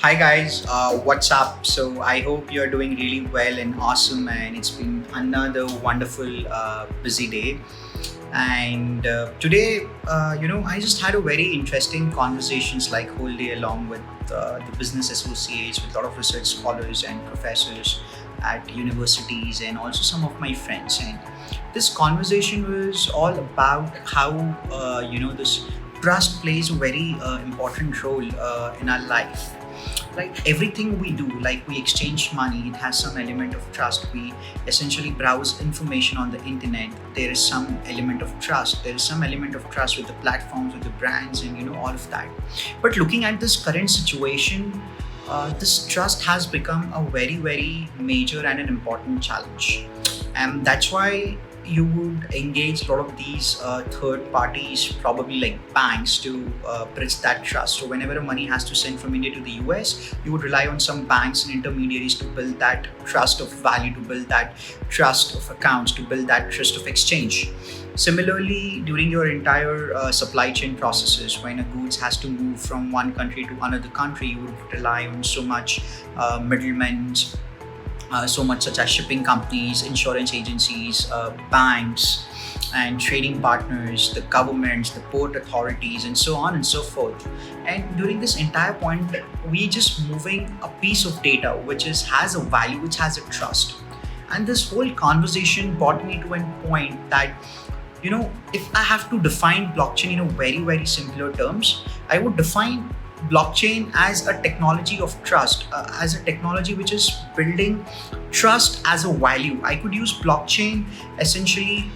Hi guys, what's up? So I hope you're doing really well and awesome, and it's been another wonderful busy day. And today, I just had a very interesting conversations like whole day along with the business associates, with a lot of research scholars and professors at universities, and also some of my friends. And this conversation was all about how this trust plays a very important role in our life. Like everything we do, like we exchange money, it has some element of trust. We essentially browse information on the internet, there is some element of trust. There is some element of trust with the platforms, with the brands, and all of that. But looking at this current situation, this trust has become a very very major and an important challenge, and that's why you would engage a lot of these third parties, probably like banks, to bridge that trust. So whenever money has to send from India to the US, you would rely on some banks and intermediaries to build that trust of value, to build that trust of accounts, to build that trust of exchange. Similarly, during your entire supply chain processes, when a goods has to move from one country to another country, you would rely on so much middlemen, so much such as shipping companies, insurance agencies, banks, and trading partners, the governments, the port authorities, and so on and so forth. And during this entire point, we just moving a piece of data which is has a value, which has a trust. And this whole conversation brought me to a point that if I have to define blockchain in a very very simpler terms, I would define blockchain as a technology of trust, as a technology which is building trust as a value. I could use blockchain essentially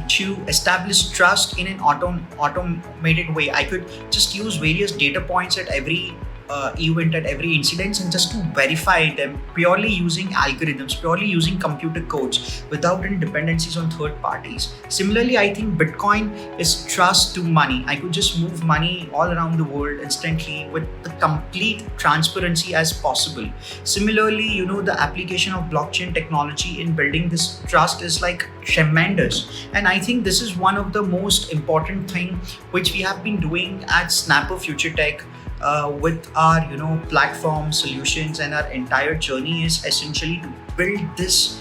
to establish trust in an automated way. I could just use various data points at every event, at every incident, and just to verify them purely using algorithms, purely using computer codes, without any dependencies on third parties. Similarly, I think Bitcoin is trust to money. I could just move money all around the world instantly with the complete transparency as possible. Similarly, the application of blockchain technology in building this trust is like tremendous. And I think this is one of the most important thing which we have been doing at Snapper Future Tech, with our platform solutions, and our entire journey is essentially to build this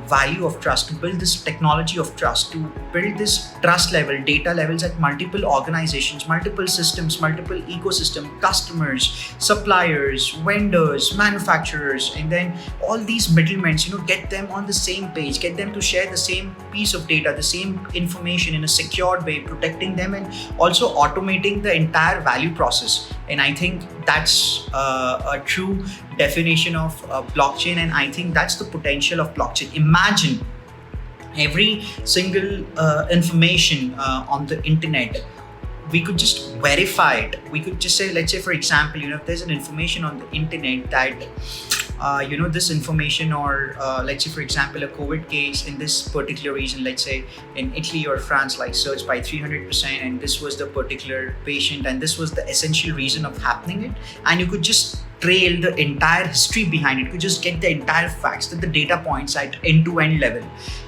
value of trust, to build this technology of trust, to build this trust level, data levels at multiple organizations, multiple systems, multiple ecosystem, customers, suppliers, vendors, manufacturers, and then all these middlemen, get them on the same page, get them to share the same piece of data, the same information in a secured way, protecting them, and also automating the entire value process. And I think that's a true definition of blockchain, and I think that's the potential of blockchain. Imagine every single information on the internet, we could just verify it. We could just say, let's say for example, if there's an information on the internet that this information, or let's say for example a COVID case in this particular region, let's say in Italy or France, like surged by 300%, and this was the particular patient, and this was the essential reason of happening it, and you could just trail the entire history behind it. You could just get the entire facts, the data points at end-to-end level,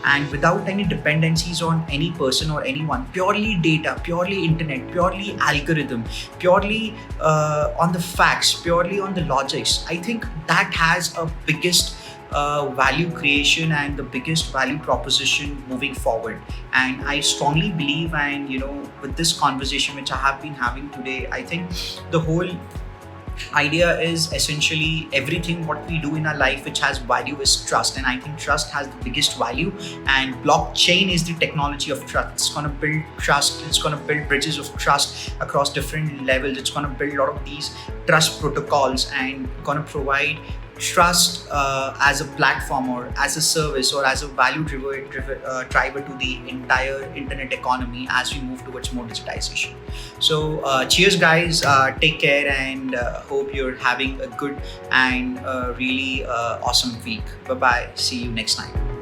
and without any dependencies on any person or anyone. Purely data, purely internet, purely algorithm, purely on the facts, purely on the logics. I think that has a biggest value creation and the biggest value proposition moving forward. And I strongly believe, and with this conversation which I have been having today, I think the whole idea is essentially everything what we do in our life which has value is trust. And I think trust has the biggest value, and blockchain is the technology of trust. It's going to build trust, it's going to build bridges of trust across different levels. It's going to build a lot of these trust protocols, and going to provide trust as a platform, or as a service, or as a value driver to the entire internet economy as we move towards more digitization. So cheers guys, take care, and hope you're having a good and really awesome week. Bye bye, see you next time.